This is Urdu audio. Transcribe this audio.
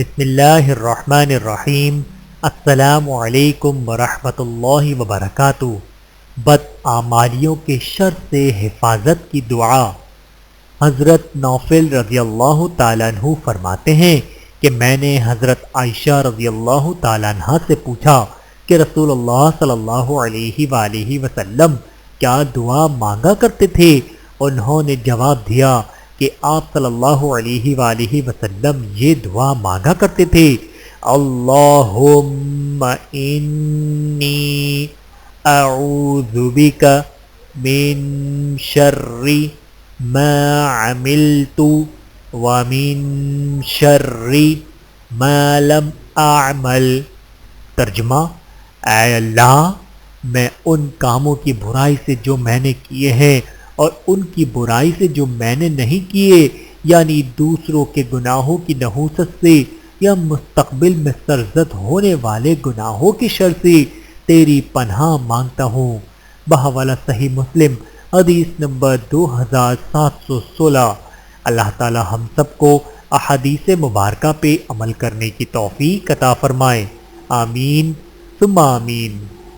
بسم اللہ الرحمن الرحیم۔ السلام علیکم ورحمۃ اللہ وبرکاتہ۔ بدعمالیوں کے شر سے حفاظت کی دعا۔ حضرت نوفل رضی اللہ تعالیٰ عنہ فرماتے ہیں کہ میں نے حضرت عائشہ رضی اللہ تعالیٰ عنہ سے پوچھا کہ رسول اللہ صلی اللہ علیہ وآلہ وسلم کیا دعا مانگا کرتے تھے؟ انہوں نے جواب دیا کہ آپ صلی اللہ علیہ وآلہ وسلم یہ دعا مانگا کرتے تھے: اللہم انی اعوذ بک من شر ما عملت ومن شر ما لم اعمل۔ ترجمہ: اے اللہ، میں ان کاموں کی برائی سے جو میں نے کیے ہیں اور ان کی برائی سے جو میں نے نہیں کیے، یعنی دوسروں کے گناہوں کی نحوست سے یا مستقبل میں سرزد ہونے والے گناہوں کی شر سے تیری پناہ مانگتا ہوں۔ بحوالہ صحیح مسلم، حدیث نمبر 2716۔ اللہ تعالی ہم سب کو احادیث مبارکہ پہ عمل کرنے کی توفیق عطا فرمائے، آمین ثم آمین۔